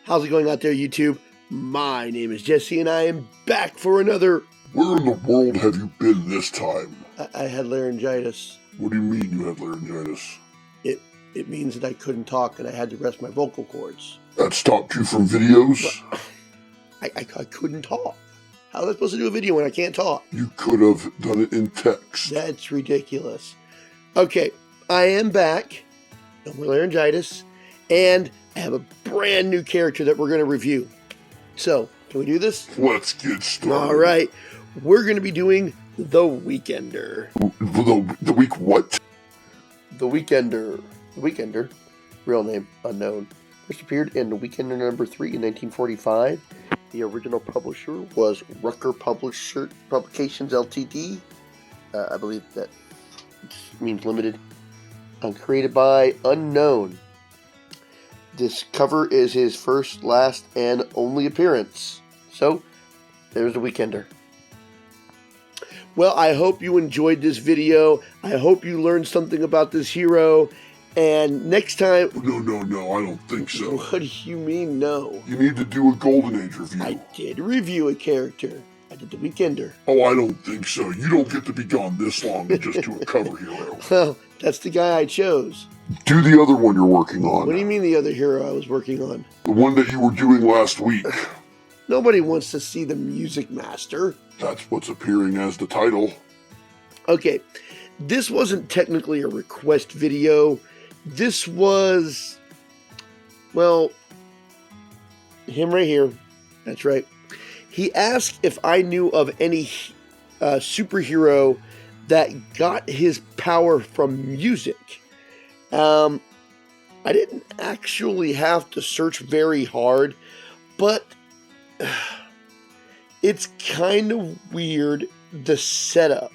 How's it going out there, YouTube? My name is Jesse, and I am back for another... Where in the world have you been this time? I had laryngitis. What do you mean you had laryngitis? It means that I couldn't talk, and I had to rest my vocal cords. That stopped you from videos? Well, I couldn't talk. How am I supposed to do a video when I can't talk? You could have done it in text. That's ridiculous. Okay, I am back. No more laryngitis. And I have a brand new character that we're going to review. So, can we do this? Let's get started. All right. We're going to be doing The Weekender. The week what? The Weekender. The Weekender, real name unknown. First appeared in The Weekender number 3 in 1945. The original publisher was Rucker Publications Ltd. I believe that means limited. Created by Unknown. This cover is his first, last, and only appearance. So, there's The Weekender. Well, I hope you enjoyed this video. I hope you learned something about this hero. And next time... No, I don't think so. What do you mean, no? You need to do a Golden Age review. I did review a character. I did The Weekender. Oh, I don't think so. You don't get to be gone this long and just do a cover hero. Well, that's the guy I chose. Do the other one you're working on. What do you mean the other hero I was working on? The one that you were doing last week. Nobody wants to see the Music Master. That's what's appearing as the title. Okay, this wasn't technically a request video. This was, well, him right here. That's right. He asked if I knew of any superhero that got his power from music. I didn't actually have to search very hard, but it's kind of weird, the setup.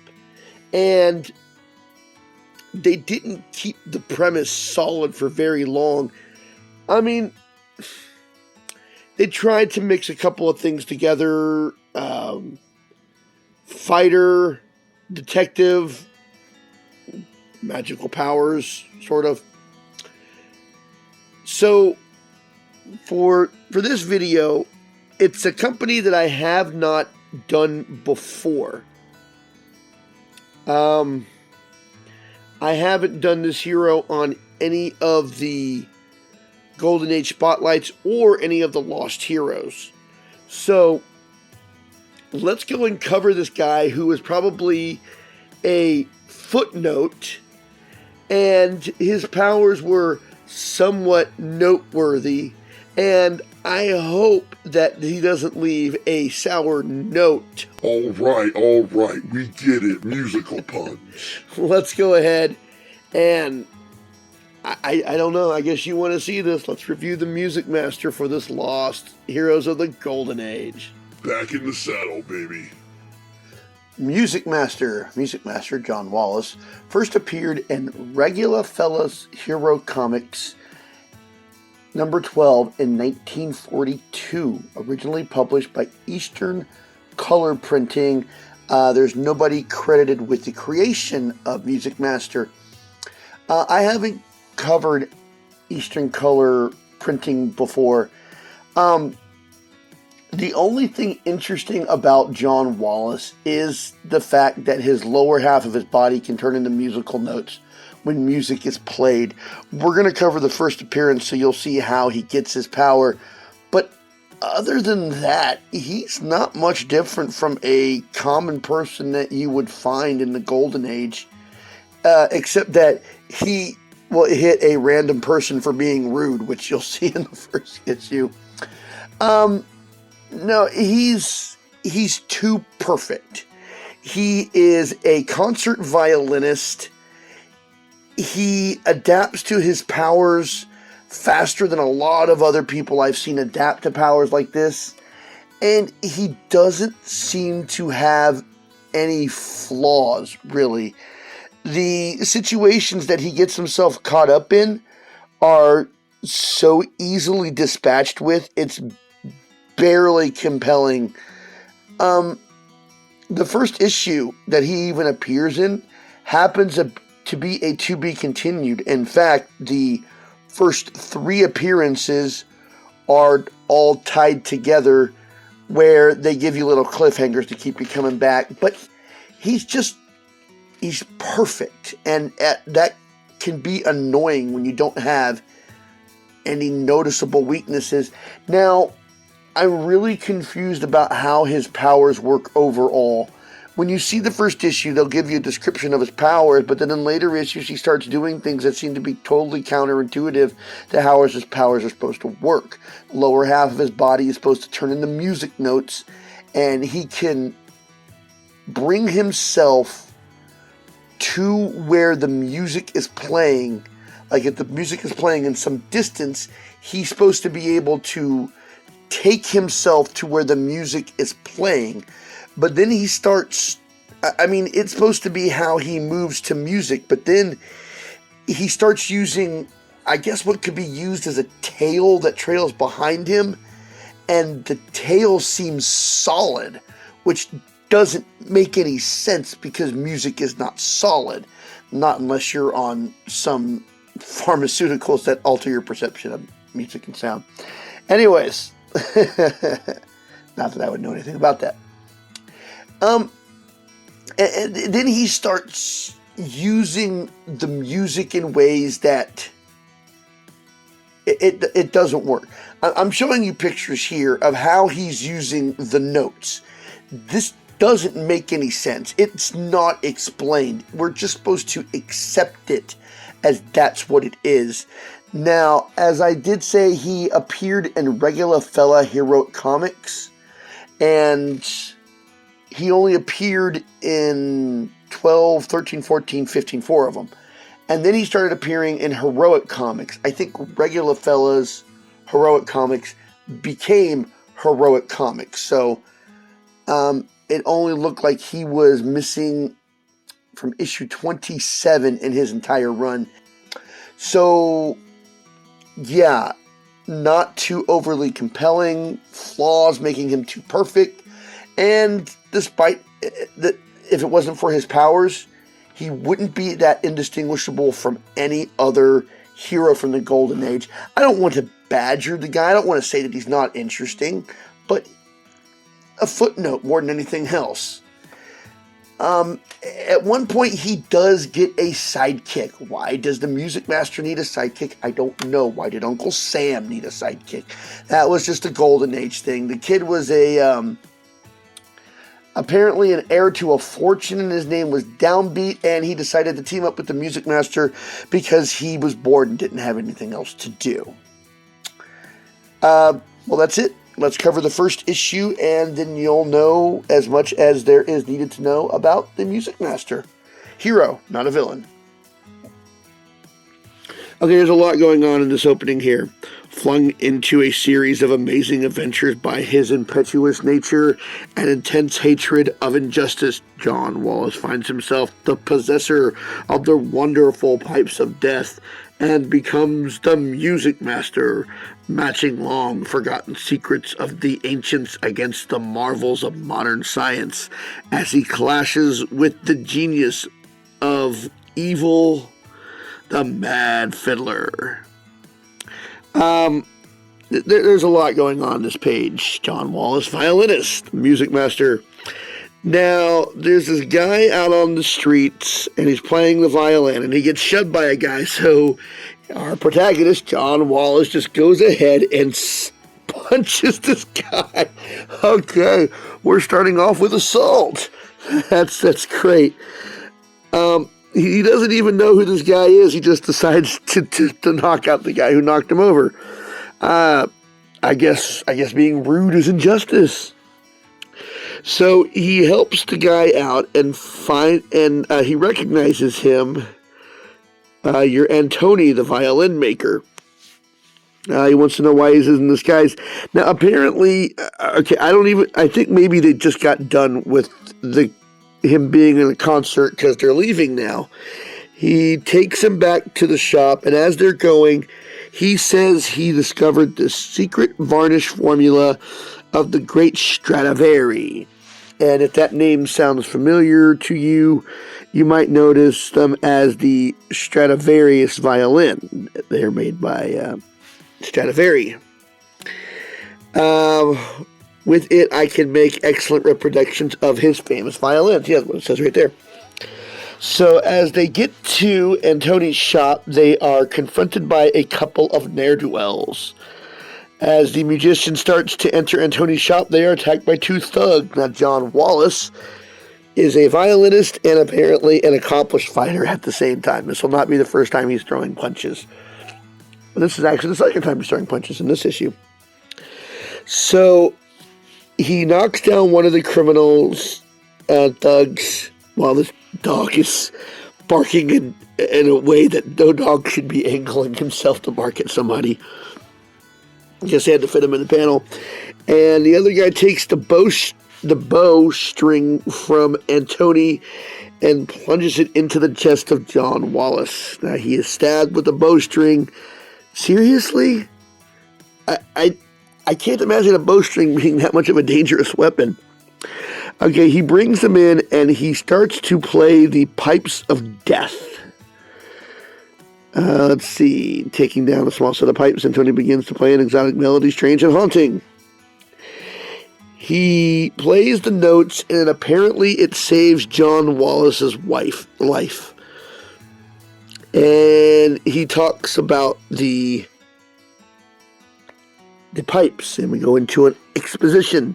And they didn't keep the premise solid for very long. I mean, they tried to mix a couple of things together. Fighter, detective, magical powers, sort of. So, for this video, it's a company that I have not done before. I haven't done this hero on any of the Golden Age spotlights or any of the Lost Heroes. So, let's go and cover this guy who is probably a footnote, and his powers were somewhat noteworthy, and I hope that he doesn't leave a sour note. All right, we get it, musical puns. Let's go ahead and, I don't know, I guess you want to see this. Let's review the Music Master for this Lost Heroes of the Golden Age. Back in the saddle, baby. Music Master John Wallace, first appeared in Regular Fellas Hero Comics number 12 in 1942, originally published by Eastern Color Printing. There's nobody credited with the creation of Music Master. I haven't covered Eastern Color Printing before. The only thing interesting about John Wallace is the fact that his lower half of his body can turn into musical notes when music is played. We're going to cover the first appearance, so you'll see how he gets his power. But other than that, he's not much different from a common person that you would find in the Golden Age, except that he will hit a random person for being rude, which you'll see in the first issue. No, he's too perfect. He is a concert violinist. He adapts to his powers faster than a lot of other people I've seen adapt to powers like this. And he doesn't seem to have any flaws, really. The situations that he gets himself caught up in are so easily dispatched with, it's barely compelling. The first issue that he even appears in happens to be a to be continued. In fact, the first 3 appearances are all tied together where they give you little cliffhangers to keep you coming back. But he's perfect. And that can be annoying when you don't have any noticeable weaknesses. Now, I'm really confused about how his powers work overall. When you see the first issue, they'll give you a description of his powers, but then in later issues, he starts doing things that seem to be totally counterintuitive to how his powers are supposed to work. Lower half of his body is supposed to turn into music notes, and he can bring himself to where the music is playing. Like if the music is playing in some distance, he's supposed to be able to take himself to where the music is playing. But then he starts, I mean, it's supposed to be how he moves to music, but then he starts using, I guess, what could be used as a tail that trails behind him, and the tail seems solid, which doesn't make any sense because music is not solid, not unless you're on some pharmaceuticals that alter your perception of music and sound. Anyways, not that I would know anything about that. And then he starts using the music in ways that it doesn't work. I'm showing you pictures here of how he's using the notes. This doesn't make any sense. It's not explained. We're just supposed to accept it as that's what it is. Now, as I did say, he appeared in regular fella heroic comics, and he only appeared in 12, 13, 14, 15, 4 of them. And then he started appearing in heroic comics. I think regular fella's heroic comics became heroic comics. So it only looked like he was missing from issue 27 in his entire run. So, yeah, not too overly compelling, flaws making him too perfect. And despite that, if it wasn't for his powers, he wouldn't be that indistinguishable from any other hero from the Golden Age. I don't want to badger the guy. I don't want to say that he's not interesting, but a footnote more than anything else. At one point, he does get a sidekick. Why does the Music Master need a sidekick? I don't know. Why did Uncle Sam need a sidekick? That was just a Golden Age thing. The kid was apparently an heir to a fortune, and his name was Downbeat, and he decided to team up with the Music Master because he was bored and didn't have anything else to do. Well, that's it. Let's cover the first issue, and then you'll know as much as there is needed to know about the Music Master. Hero, not a villain. Okay, there's a lot going on in this opening here. Flung into a series of amazing adventures by his impetuous nature and intense hatred of injustice, John Wallace finds himself the possessor of the wonderful pipes of death and becomes the Music Master, matching long-forgotten secrets of the ancients against the marvels of modern science as he clashes with the genius of evil, the Mad Fiddler. There's a lot going on this page. John Wallace, violinist, Music Master. Now, there's this guy out on the streets, and he's playing the violin, and he gets shoved by a guy, so our protagonist, John Wallace, just goes ahead and punches this guy. Okay, we're starting off with assault. That's great. He doesn't even know who this guy is. He just decides to knock out the guy who knocked him over. I guess being rude is injustice. So he helps the guy out and he recognizes him. You're Antony, the violin maker. He wants to know why he's in disguise. Now, apparently, I think maybe they just got done with him being in a concert because they're leaving now. He takes him back to the shop, and as they're going, he says he discovered the secret varnish formula of the great Stradivari. And if that name sounds familiar to you, you might notice them as the Stradivarius violin. They're made by Stradivari. With it, I can make excellent reproductions of his famous violins. Yeah, that's what it says right there. So as they get to Antoni's shop, they are confronted by a couple of ne'er-do-wells. As the musician starts to enter Antoni's shop, they are attacked by two thugs. Now, John Wallace is a violinist and apparently an accomplished fighter at the same time. This will not be the first time he's throwing punches. This is actually the second time he's throwing punches in this issue. So he knocks down one of the criminals, thugs, while this dog is barking in a way that no dog should be angling himself to bark at somebody. I guess they had to fit him in the panel. And the other guy takes the bowstring from Antony and plunges it into the chest of John Wallace. Now he is stabbed with a bowstring. Seriously? I can't imagine a bowstring being that much of a dangerous weapon. Okay, he brings them in and he starts to play the pipes of death. Let's see. Taking down a small set of pipes, Antony begins to play an exotic melody, strange and haunting. He plays the notes and apparently it saves John Wallace's life. And he talks about the pipes, and we go into an exposition.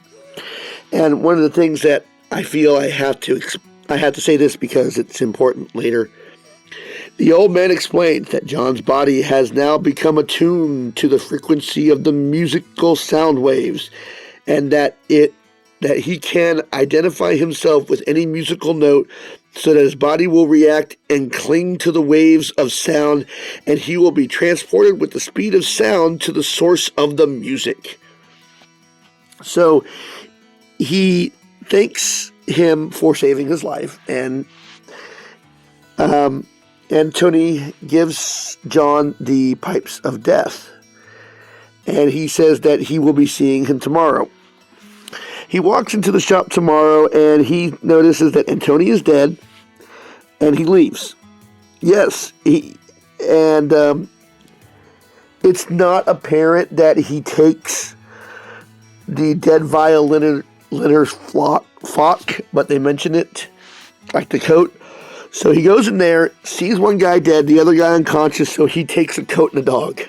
And one of the things that I feel I have to say this because it's important later. The old man explains that John's body has now become attuned to the frequency of the musical sound waves, and that he can identify himself with any musical note so that his body will react and cling to the waves of sound, and he will be transported with the speed of sound to the source of the music. So he thanks him for saving his life, and Antony gives John the pipes of death, and he says that he will be seeing him tomorrow. He walks into the shop tomorrow, and he notices that Antony is dead, and he leaves. Yes, it's not apparent that he takes the dead violinist's flock, but they mention it, like the coat. So he goes in there, sees one guy dead, the other guy unconscious, so he takes a coat and a dog.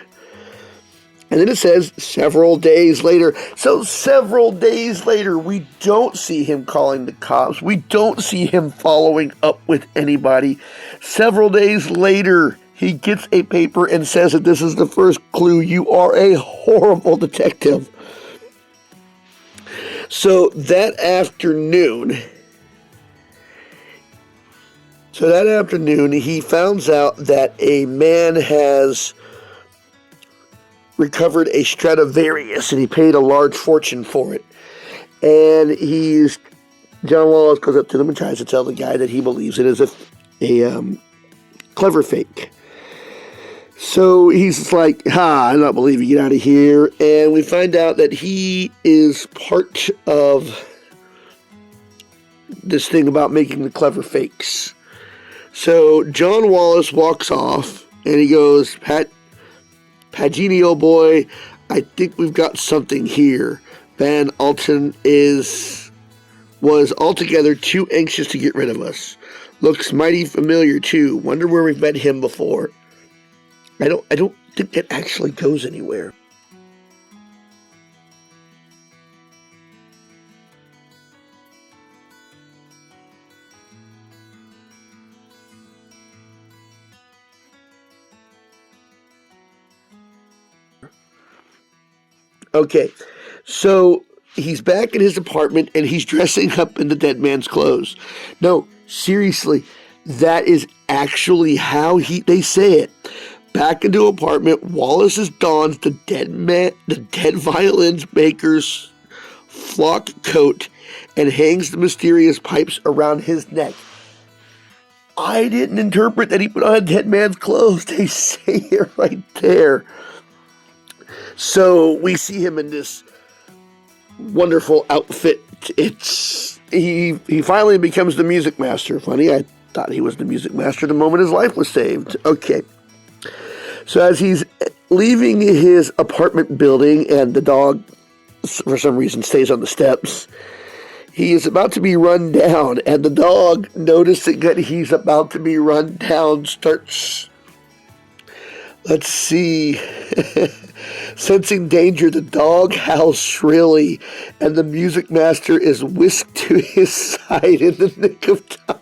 And then it says several days later. So several days later, we don't see him calling the cops. We don't see him following up with anybody. Several days later, he gets a paper and says that this is the first clue. You are a horrible detective. So that afternoon, he finds out that a man has recovered a Stradivarius, and he paid a large fortune for it. And John Wallace goes up to them and tries to tell the guy that he believes it is a clever fake. So he's like, I don't believe you, get out of here. And we find out that he is part of this thing about making the clever fakes. So John Wallace walks off, and he goes, Pagini, old boy, I think we've got something here. Van Alten was altogether too anxious to get rid of us. Looks mighty familiar, too. Wonder where we've met him before. I don't think it actually goes anywhere. Okay, so he's back in his apartment and he's dressing up in the dead man's clothes. No, seriously, that is actually how they say it. Back into apartment, Wallace dons the dead violin maker's flock coat and hangs the mysterious pipes around his neck. I didn't interpret that he put on a dead man's clothes. They say it right there. So we see him in this wonderful outfit. He finally becomes the music master. Funny, I thought he was the music master the moment his life was saved. Okay. So as he's leaving his apartment building and the dog for some reason, stays on the steps. He is about to be run down, and the dog, noticing that he's about to be run down, starts, let's see, sensing danger. The dog howls shrilly, and the music master is whisked to his side in the nick of time.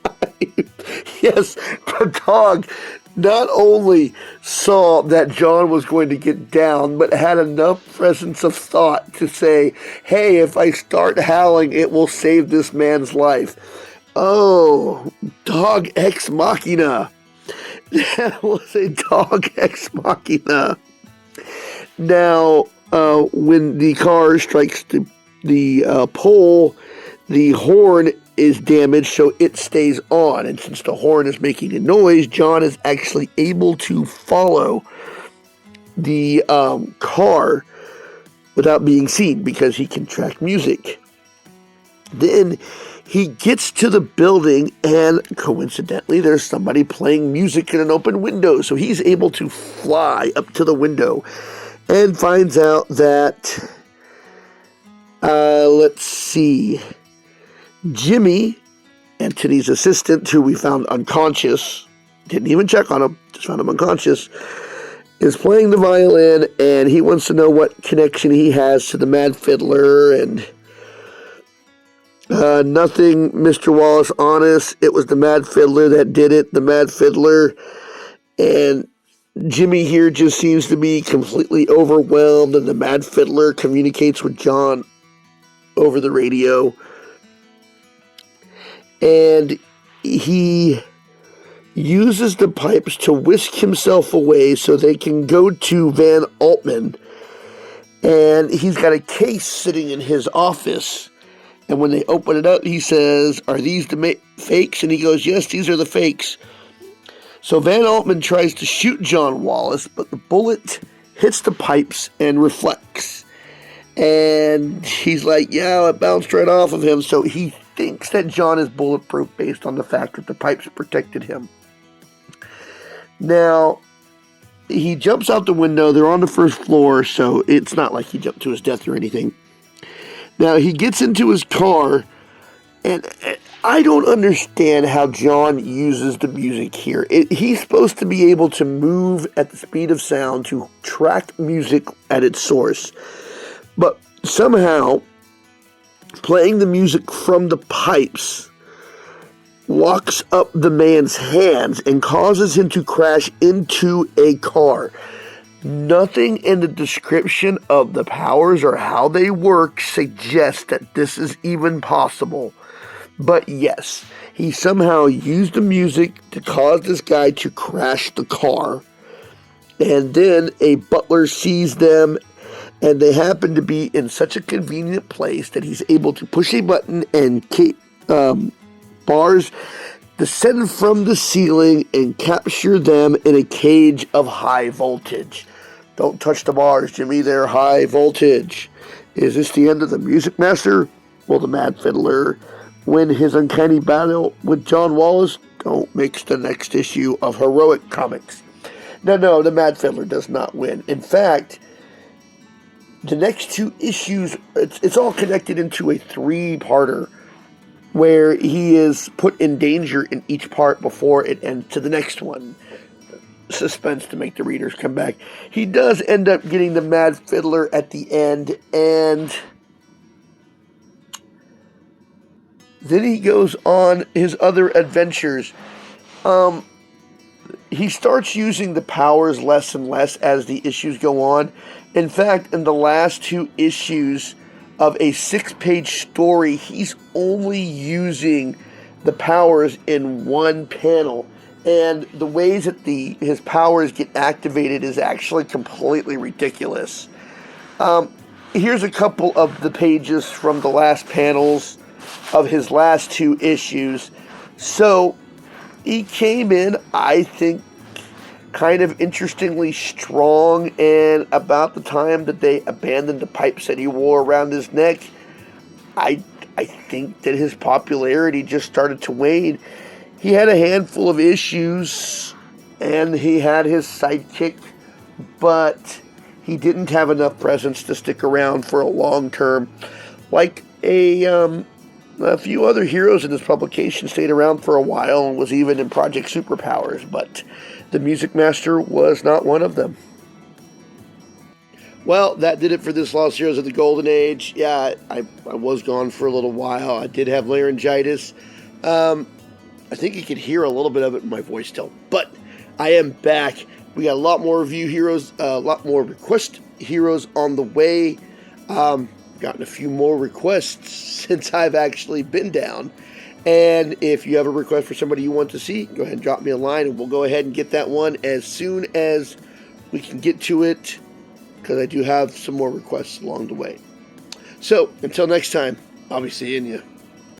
Yes, the dog not only saw that John was going to get down, but had enough presence of thought to say, hey, if I start howling, it will save this man's life. Oh, dog ex machina. That was a dog ex machina. Now, when the car strikes the pole, the horn is damaged, so it stays on. And since the horn is making a noise, John is actually able to follow the car without being seen because he can track music. Then he gets to the building, and coincidentally, there's somebody playing music in an open window. So he's able to fly up to the window and finds out that, let's see, Jimmy, Anthony's assistant, who we found unconscious, didn't even check on him, just found him unconscious, is playing the violin, and he wants to know what connection he has to the Mad Fiddler, and nothing, Mr. Wallace, honest, it was the Mad Fiddler that did it, the Mad Fiddler, and Jimmy here just seems to be completely overwhelmed, and the Mad Fiddler communicates with John over the radio. And he uses the pipes to whisk himself away so they can go to Van Altman. And he's got a case sitting in his office. And when they open it up, he says, are these the fakes? And he goes, yes, these are the fakes. So Van Altman tries to shoot John Wallace, but the bullet hits the pipes and reflects. And he's like, yeah, it bounced right off of him. So he thinks that John is bulletproof based on the fact that the pipes protected him. Now, he jumps out the window. They're on the first floor, so it's not like he jumped to his death or anything. Now, he gets into his car, and I don't understand how John uses the music here. He's supposed to be able to move at the speed of sound to track music at its source. But somehow, playing the music from the pipes locks up the man's hands and causes him to crash into a car. Nothing in the description of the powers or how they work suggests that this is even possible. But yes, he somehow used the music to cause this guy to crash the car. And then a butler sees them, and they happen to be in such a convenient place that he's able to push a button and bars descend from the ceiling and capture them in a cage of high voltage. Don't touch the bars, Jimmy, they're high voltage. Is this the end of the Music Master? Will the Mad Fiddler win his uncanny battle with John Wallace? Don't mix the next issue of Heroic Comics. No, the Mad Fiddler does not win. In fact, the next two issues, it's all connected into a three-parter where he is put in danger in each part before it ends to the next one. Suspense to make the readers come back. He does end up getting the Mad Fiddler at the end, and then he goes on his other adventures. He starts using the powers less and less as the issues go on. In fact, in the last two issues of a 6-page story, he's only using the powers in one panel. And the ways that his powers get activated is actually completely ridiculous. Here's a couple of the pages from the last panels of his last two issues. So he came in, I think, kind of interestingly strong, and about the time that they abandoned the pipes that he wore around his neck, I think that his popularity just started to wane. He had a handful of issues, and he had his sidekick, but he didn't have enough presence to stick around for a long term, like a few other heroes in this publication stayed around for a while and was even in Project Superpowers, but the Music Master was not one of them. Well, that did it for this Lost Heroes of the Golden Age. Yeah, I was gone for a little while. I did have laryngitis. I think you could hear a little bit of it in my voice still, but I am back. We got a lot more review heroes, a lot more request heroes on the way. Gotten a few more requests since I've actually been down. And if you have a request for somebody you want to see, go ahead and drop me a line and we'll go ahead and get that one as soon as we can get to it, because I do have some more requests along the way. So, until next time, I'll be seeing you.